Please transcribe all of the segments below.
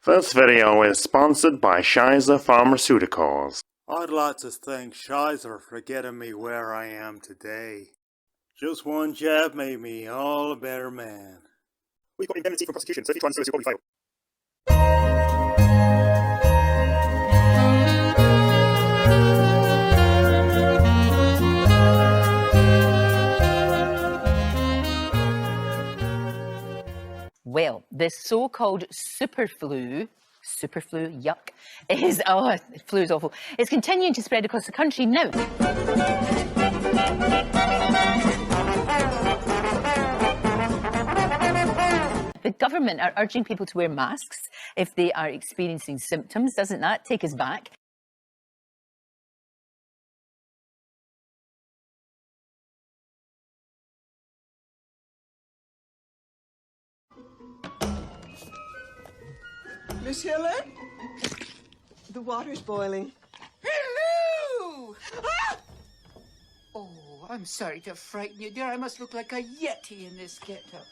This video is sponsored by Shiza Pharmaceuticals. I'd like to thank Shizer for getting me where I am today. Just one jab made me all a better man. We've got indemnity for prosecution, so if you try and sue us, you'll probably fail. Well, this so-called superflu, yuck, flu is awful. It's continuing to spread across the country now. The government are urging people to wear masks if they are experiencing symptoms. Doesn't that take us back? Miss Hiller? The water's boiling. Hello! Ah! Oh, I'm sorry to frighten you, dear. I must look like a yeti in this get-up.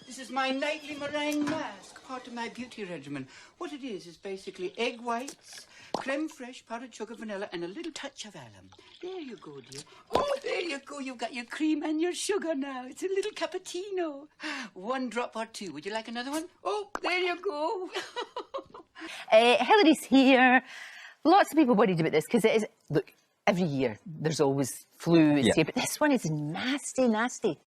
This is my nightly meringue mask, part of my beauty regimen. What it is basically egg whites, creme fraiche, powdered sugar, vanilla, and a little touch of alum. There you go, dear. Oh, there you go. You've got your cream and your sugar now. It's a little cappuccino. One drop or two. Would you like another one? Oh, there you go. Hilary's here. Lots of people worried about this because it is, look, every year there's always flu. It's here, but this one is nasty, nasty.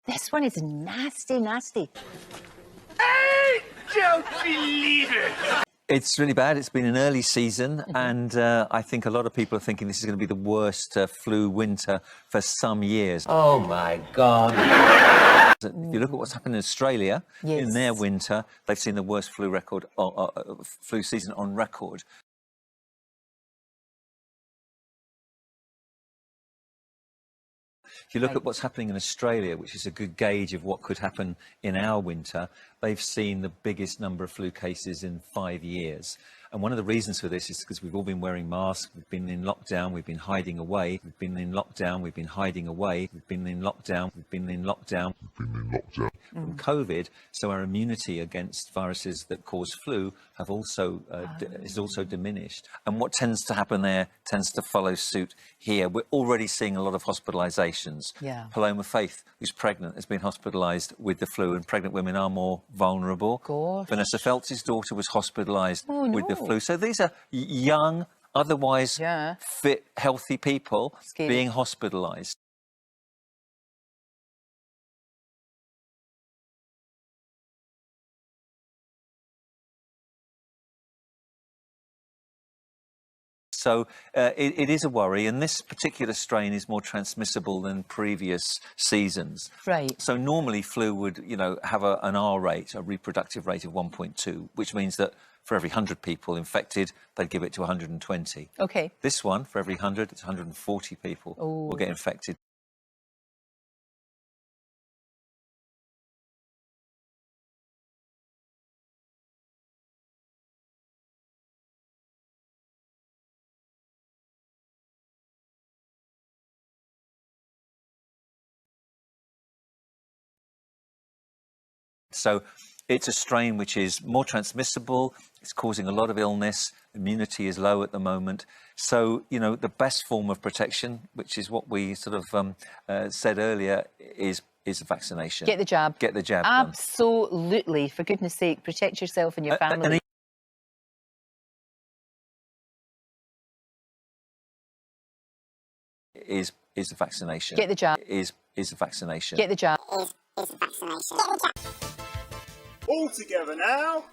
This one is nasty, nasty. I don't believe it. It's really bad. It's been an early season, and I think a lot of people are thinking this is going to be the worst flu winter for some years. Oh, my God. If you look at what's happened in Australia, in their winter, they've seen the worst flu season on record. If you look at what's happening in Australia, which is a good gauge of what could happen in our winter, they've seen the biggest number of flu cases in 5 years. And one of the reasons for this is because we've all been wearing masks, we've been in lockdown, we've been hiding away, we've been in lockdown, we've been hiding away, we've been in lockdown, we've been in lockdown, from COVID. So our immunity against viruses that cause flu have also is also diminished. And what tends to happen there tends to follow suit here. We're already seeing a lot of hospitalisations. Paloma Faith, who's pregnant, has been hospitalised with the flu, and pregnant women are more vulnerable. Vanessa Feltz's daughter was hospitalised with the flu. So these are young, otherwise fit, healthy people being hospitalised. So it is a worry, and this particular strain is more transmissible than previous seasons. Right. So normally flu would, have an R rate, a reproductive rate of 1.2, which means that for every 100 people infected, they'd give it to 120. Okay. This one, for every 100, it's 140 people will get infected. So it's a strain which is more transmissible, it's causing a lot of illness, immunity is low at the moment. So, the best form of protection, which is what we sort of said earlier, is vaccination. Get the jab. Get the jab. Absolutely. For goodness sake, protect yourself and your family. Is the vaccination. Get the jab. Is the vaccination. Get the jab. Is the vaccination. All together now.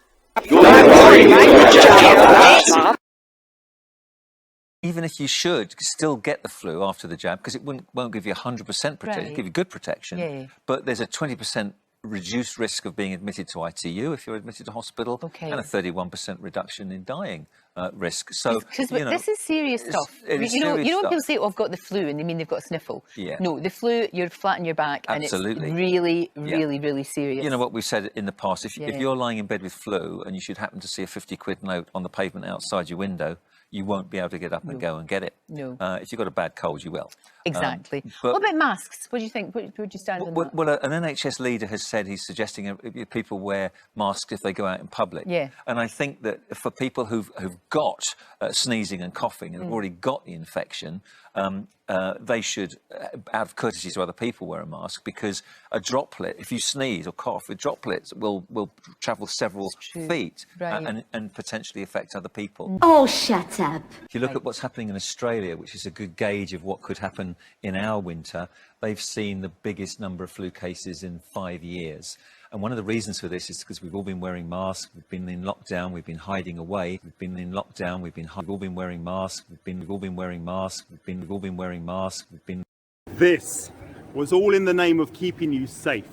Even if you should still get the flu after the jab, because it won't give you 100% protection, it'll give you good protection, but there's a 20% reduced risk of being admitted to ITU if you're admitted to hospital, Okay. and a 31% reduction in dying risk. So, Because you know, this is serious stuff. it is you know, serious when stuff. people say, "Oh, I've got the flu," and they mean they've got a sniffle. Yeah. No, the flu, you're flat on your back, Absolutely. and it's really, Yeah. really, really serious. You know what we've said in the past, if Yeah. you're lying in bed with flu and you should happen to see a 50-quid note on the pavement outside your window, you won't be able to get up and go and get it. No. If you've got a bad cold, you will. Exactly. but- What about masks? What do you think? What would you stand on that? Well, an NHS leader has said he's suggesting people wear masks if they go out in public. Yeah. And I think that for people who've got sneezing and coughing and have already got the infection, they should, out of courtesy to other people, wear a mask, because a droplet, if you sneeze or cough, the droplets will travel several feet Right. and potentially affect other people. Oh, shut up. If you look at what's happening in Australia, which is a good gauge of what could happen in our winter, they've seen the biggest number of flu cases in 5 years. And one of the reasons for this is because we've all been wearing masks, we've been in lockdown, we've been hiding away, we've been in lockdown, we've all been wearing masks, we've all been wearing masks, we've all been wearing masks, we've been... This was all in the name of keeping you safe.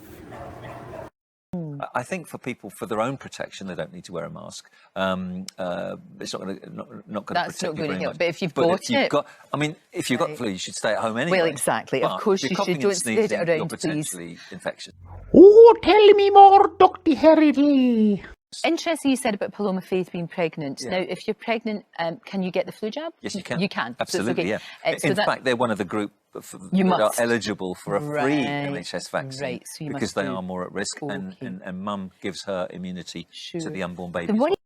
I think for people, for their own protection, they don't need to wear a mask. It's not going to protect That's you not going to very help. much. But if you've got it... if you've got Right. flu, you should stay at home anyway. Well, exactly. Of But course if you you're should. coughing and Don't spread it sneezing, you're around, please. potentially infectious. Oh, tell me more, Dr. Hilary. Interesting you said about Paloma Faith being pregnant. Yeah. Now, if you're pregnant, can you get the flu jab? Yes, you can. You can. So it's Absolutely, okay. yeah. So In that- fact, they're one of the group You that must. are eligible for a free Right. NHS vaccine Right, so you because must they do. are more at risk, and Okay. mum gives her immunity to Sure. the unborn baby. Then as what well.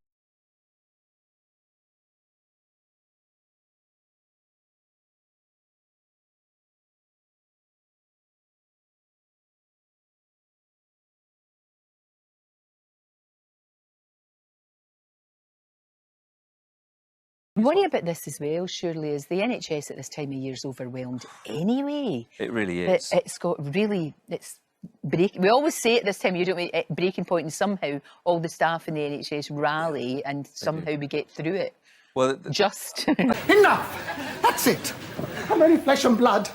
Worry about this as well, surely, is the NHS at this time of year is overwhelmed anyway. It really is. It's got really, it's break. We always say at this time of year, don't we, breaking point, and somehow all the staff in the NHS rally and somehow we get through it. Well, Just. Enough! That's it. I'm only flesh and blood.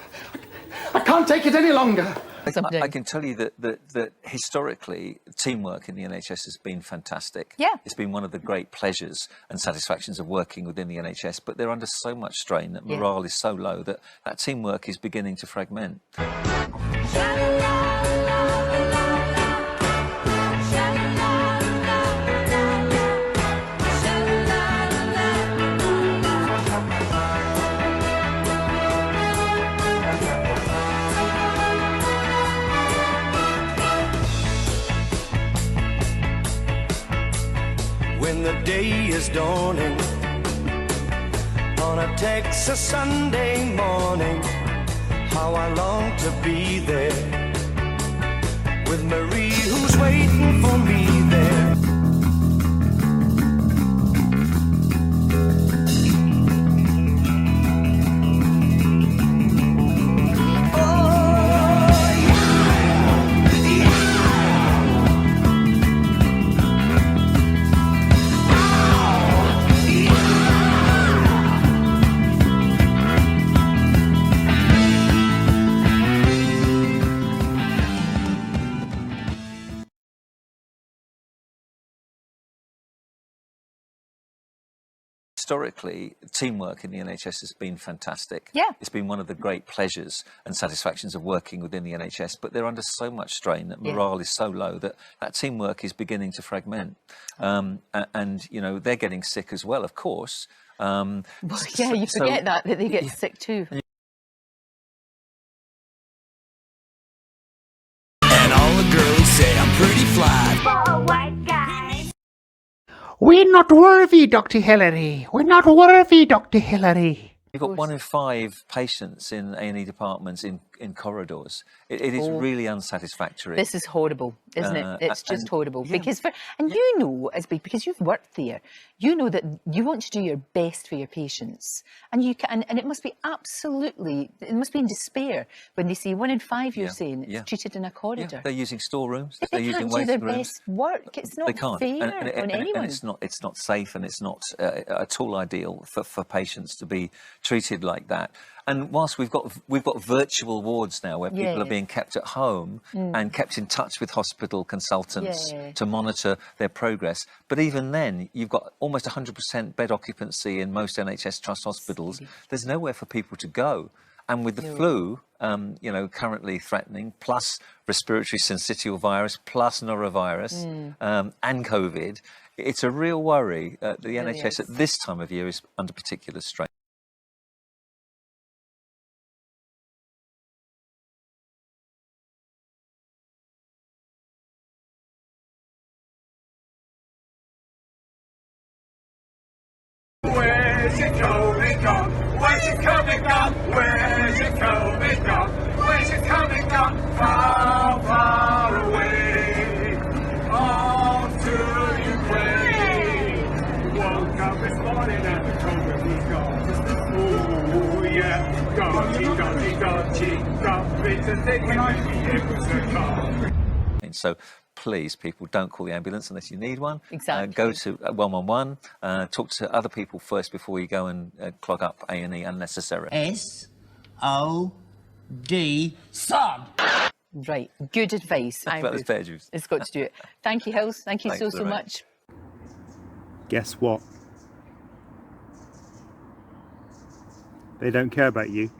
I can't take it any longer. I can tell you that historically, teamwork in the NHS has been fantastic. Yeah. It's been one of the great pleasures and satisfactions of working within the NHS, but they're under so much strain that morale is so low that teamwork is beginning to fragment. When the day is dawning on a Texas Sunday morning, how I long to be there with Marie who's waiting for me there. Historically, teamwork in the NHS has been fantastic. Yeah. It's been one of the great pleasures and satisfactions of working within the NHS, but they're under so much strain that morale is so low that teamwork is beginning to fragment. And, you know, they're getting sick as well, of course. Well, yeah, you forget that they get sick too. And all the girls say I'm pretty fly. We're not worthy, Dr. Hilary. We're not worthy, Dr. Hilary. You've got 1 in 5 patients in A&E departments in corridors. It is really unsatisfactory. This is horrible, isn't it? It's just and- horrible. yeah. Because you know, because you've worked there, you know that you want to do your best for your patients, and you can, and it must be it must be in despair when they see 1 in 5. You're saying it's treated in a corridor. Yeah, they're using storerooms. But They're they using can't do their waiting rooms. best work. It's not They can't. fair And on anyone. it's not safe, and it's not at all ideal for patients to be treated like that. And whilst we've got virtual wards now where people are being kept at home and kept in touch with hospital consultants to monitor their progress, but even then you've got almost 100% bed occupancy in most NHS trust hospitals. There's nowhere for people to go. And with the flu, you know, currently threatening, plus respiratory syncytial virus, plus norovirus, and COVID, it's a real worry. The NHS at this time of year is under particular strain. Where's it going on? Where's it coming on? Where's it coming on? Where's it coming on? Far, far away. Off to Ukraine. Woke up this morning and the COVID was gone. Ooh, yeah. Got me to thinking I'd be able to come. So please, people, don't call the ambulance unless you need one. Exactly. Go to 111. Talk to other people first before you go and clog up A&E unnecessarily. S-O-D, sod. Right, good advice. About this pear juice. It's got to do it. Thank you, Hills. Thank you Thanks, so Lorraine. much. Guess what? They don't care about you.